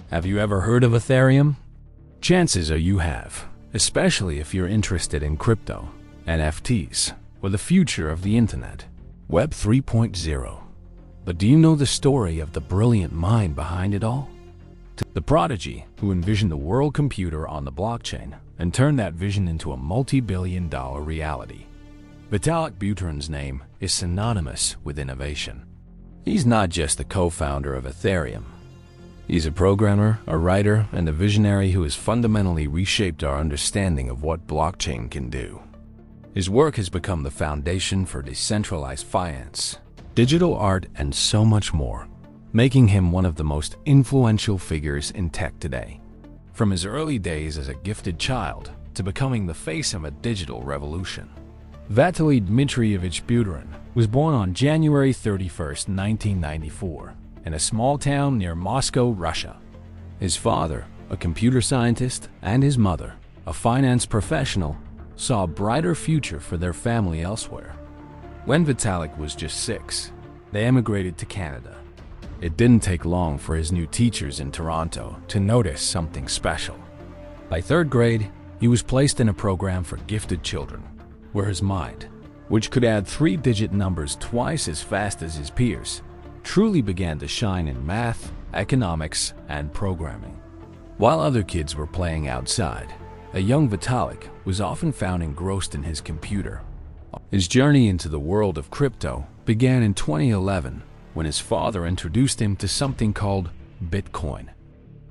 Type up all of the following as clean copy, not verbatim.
Have you ever heard of Ethereum? Chances are you have, especially if you're interested in crypto, NFTs, or the future of the internet, Web 3.0. But do you know the story of the brilliant mind behind it all? The prodigy who envisioned the world computer on the blockchain and turned that vision into a multi-billion-dollar reality. Vitalik Buterin's name is synonymous with innovation. He's not just the co-founder of Ethereum. He's a programmer, a writer, and a visionary who has fundamentally reshaped our understanding of what blockchain can do. His work has become the foundation for decentralized finance, digital art, and so much more, making him one of the most influential figures in tech today. From his early days as a gifted child to becoming the face of a digital revolution, Vitaly Dmitrievich Buterin was born on January 31, 1994, in a small town near Moscow, Russia. His father, a computer scientist, and his mother, a finance professional, saw a brighter future for their family elsewhere. When Vitalik was just 6, they emigrated to Canada. It didn't take long for his new teachers in Toronto to notice something special. By 3rd grade, he was placed in a program for gifted children, where his mind, which could add 3-digit numbers twice as fast as his peers, truly began to shine in math, economics, and programming. While other kids were playing outside, a young Vitalik was often found engrossed in his computer. His journey into the world of crypto began in 2011 when his father introduced him to something called Bitcoin,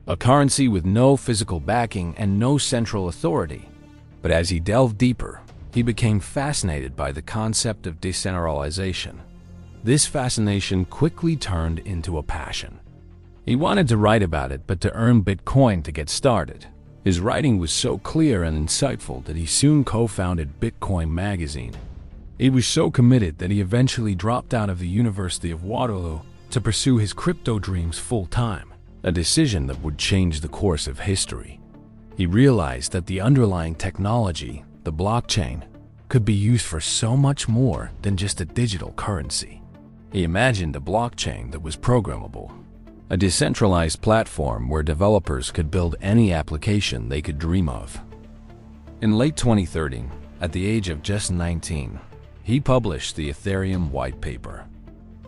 a currency with no physical backing and no central authority. But as he delved deeper, he became fascinated by the concept of decentralization. This fascination quickly turned into a passion. He wanted to write about it, but to earn Bitcoin to get started. His writing was so clear and insightful that he soon co-founded Bitcoin Magazine. He was so committed that he eventually dropped out of the University of Waterloo to pursue his crypto dreams full-time, a decision that would change the course of history. He realized that the underlying technology, the blockchain, could be used for so much more than just a digital currency. He imagined a blockchain that was programmable, a decentralized platform where developers could build any application they could dream of. In late 2013, at the age of just 19, he published the Ethereum White Paper.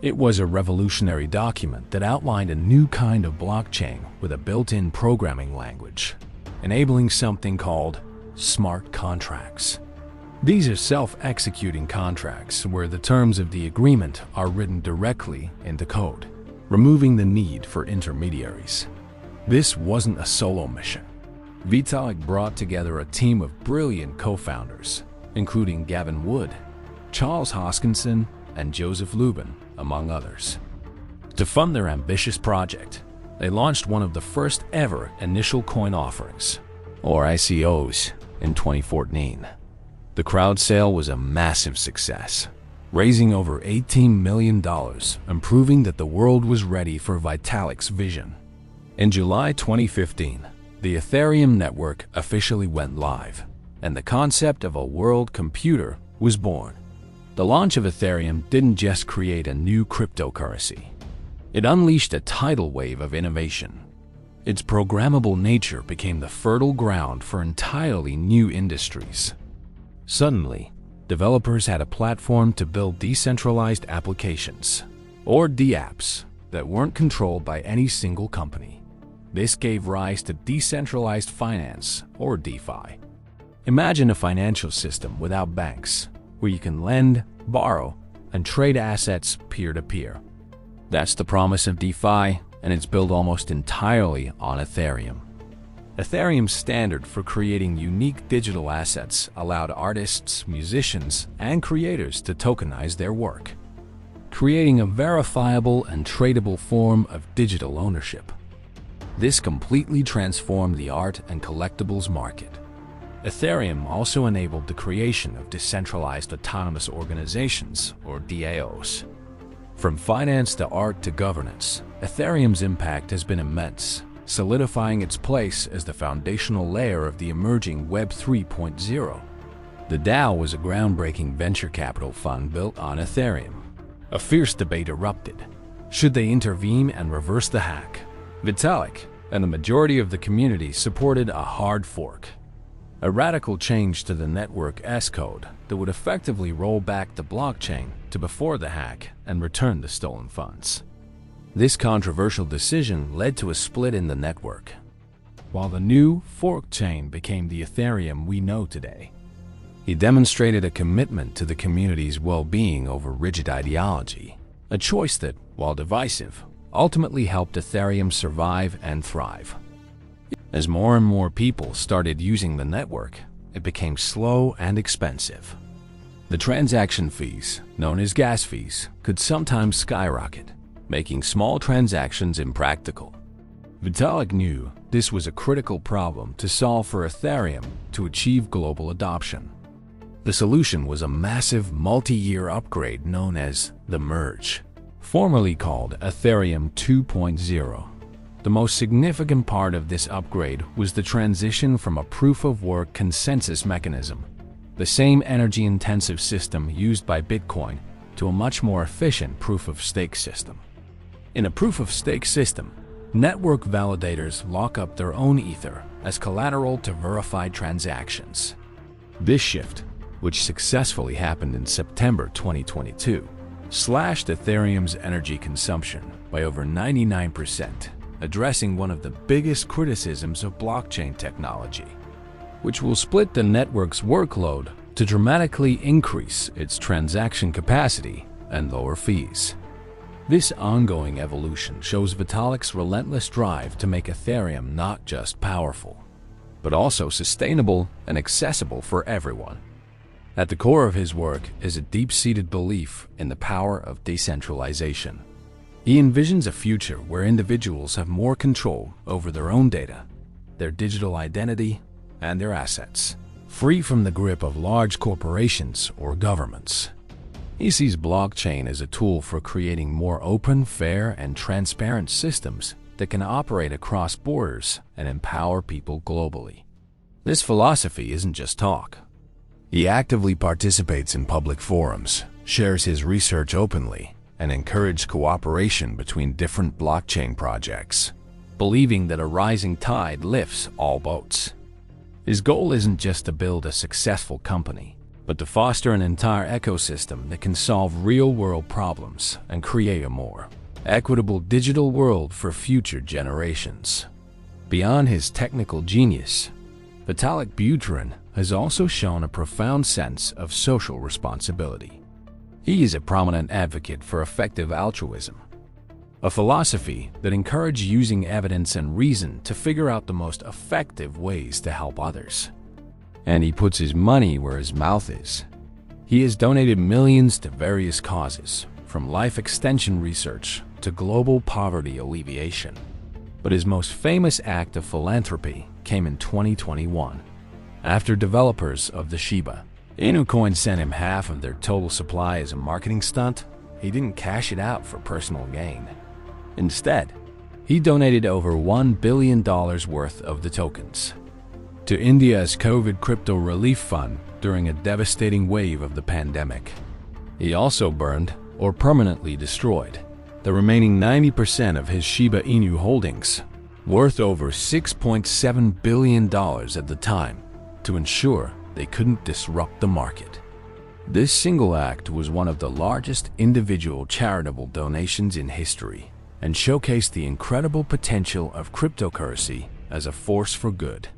It was a revolutionary document that outlined a new kind of blockchain with a built-in programming language, enabling something called smart contracts. These are self-executing contracts where the terms of the agreement are written directly into code, removing the need for intermediaries. This wasn't a solo mission. Vitalik brought together a team of brilliant co-founders, including Gavin Wood, Charles Hoskinson, and Joseph Lubin, among others. To fund their ambitious project, they launched one of the first ever initial coin offerings, or ICOs, in 2014. The crowd sale was a massive success, raising over $18 million and proving that the world was ready for Vitalik's vision. In July 2015, the Ethereum network officially went live, and the concept of a world computer was born. The launch of Ethereum didn't just create a new cryptocurrency. It unleashed a tidal wave of innovation. Its programmable nature became the fertile ground for entirely new industries. Suddenly, developers had a platform to build decentralized applications, or DApps, that weren't controlled by any single company. This gave rise to decentralized finance, or DeFi. Imagine a financial system without banks, where you can lend, borrow, and trade assets peer-to-peer. That's the promise of DeFi, and it's built almost entirely on Ethereum. Ethereum's standard for creating unique digital assets allowed artists, musicians, and creators to tokenize their work, creating a verifiable and tradable form of digital ownership. This completely transformed the art and collectibles market. Ethereum also enabled the creation of decentralized autonomous organizations, or DAOs. From finance to art to governance, Ethereum's impact has been immense, solidifying its place as the foundational layer of the emerging Web 3.0. The DAO was a groundbreaking venture capital fund built on Ethereum. A fierce debate erupted. Should they intervene and reverse the hack? Vitalik, and the majority of the community supported a hard fork, a radical change to the network S code that would effectively roll back the blockchain to before the hack and return the stolen funds. This controversial decision led to a split in the network, while the new forked chain became the Ethereum we know today. He demonstrated a commitment to the community's well-being over rigid ideology, a choice that, while divisive, ultimately helped Ethereum survive and thrive. As more and more people started using the network, it became slow and expensive. The transaction fees, known as gas fees, could sometimes skyrocket, making small transactions impractical. Vitalik knew this was a critical problem to solve for Ethereum to achieve global adoption. The solution was a massive multi-year upgrade known as the Merge, formerly called Ethereum 2.0. The most significant part of this upgrade was the transition from a proof-of-work consensus mechanism, the same energy-intensive system used by Bitcoin, to a much more efficient proof-of-stake system. In a proof-of-stake system, network validators lock up their own Ether as collateral to verified transactions. This shift, which successfully happened in September 2022, slashed Ethereum's energy consumption by over 99%, addressing one of the biggest criticisms of blockchain technology, which will split the network's workload to dramatically increase its transaction capacity and lower fees. This ongoing evolution shows Vitalik's relentless drive to make Ethereum not just powerful, but also sustainable and accessible for everyone. At the core of his work is a deep-seated belief in the power of decentralization. He envisions a future where individuals have more control over their own data, their digital identity, and their assets, free from the grip of large corporations or governments. He sees blockchain as a tool for creating more open, fair, and transparent systems that can operate across borders and empower people globally. This philosophy isn't just talk. He actively participates in public forums, shares his research openly, and encourages cooperation between different blockchain projects, believing that a rising tide lifts all boats. His goal isn't just to build a successful company, but to foster an entire ecosystem that can solve real-world problems and create a more equitable digital world for future generations. Beyond his technical genius, Vitalik Buterin has also shown a profound sense of social responsibility. He is a prominent advocate for effective altruism, a philosophy that encourages using evidence and reason to figure out the most effective ways to help others. And he puts his money where his mouth is. He has donated millions to various causes, from life extension research to global poverty alleviation. But his most famous act of philanthropy came in 2021. After developers of the Shiba Inu coin sent him half of their total supply as a marketing stunt, he didn't cash it out for personal gain. Instead, he donated over $1 billion worth of the tokens to India's COVID crypto relief fund during a devastating wave of the pandemic. He also burned, or permanently destroyed, the remaining 90% of his Shiba Inu holdings, worth over $6.7 billion at the time, to ensure they couldn't disrupt the market. This single act was one of the largest individual charitable donations in history and showcased the incredible potential of cryptocurrency as a force for good.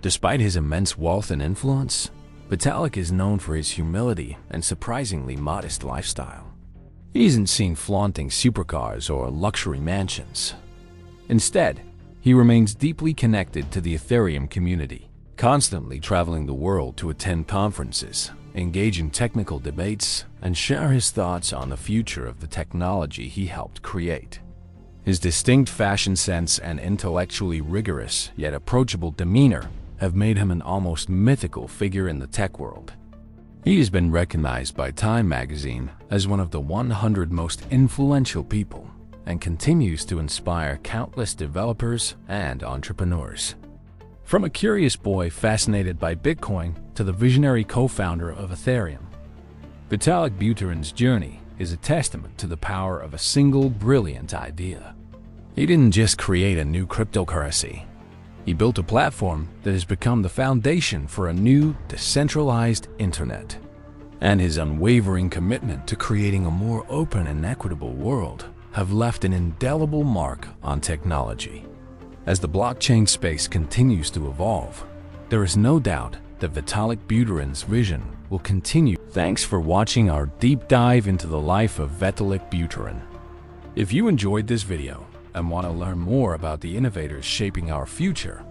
Despite his immense wealth and influence, Vitalik is known for his humility and surprisingly modest lifestyle. He isn't seen flaunting supercars or luxury mansions. Instead, he remains deeply connected to the Ethereum community, constantly traveling the world to attend conferences, engage in technical debates, and share his thoughts on the future of the technology he helped create. His distinct fashion sense and intellectually rigorous yet approachable demeanor have made him an almost mythical figure in the tech world. He has been recognized by Time magazine as one of the 100 most influential people and continues to inspire countless developers and entrepreneurs. From a curious boy fascinated by Bitcoin to the visionary co-founder of Ethereum, Vitalik Buterin's journey is a testament to the power of a single brilliant idea. He didn't just create a new cryptocurrency. He built a platform that has become the foundation for a new, decentralized internet. And his unwavering commitment to creating a more open and equitable world have left an indelible mark on technology. As the blockchain space continues to evolve, there is no doubt that Vitalik Buterin's vision will continue. Thanks for watching our deep dive into the life of Vitalik Buterin. If you enjoyed this video and want to learn more about the innovators shaping our future,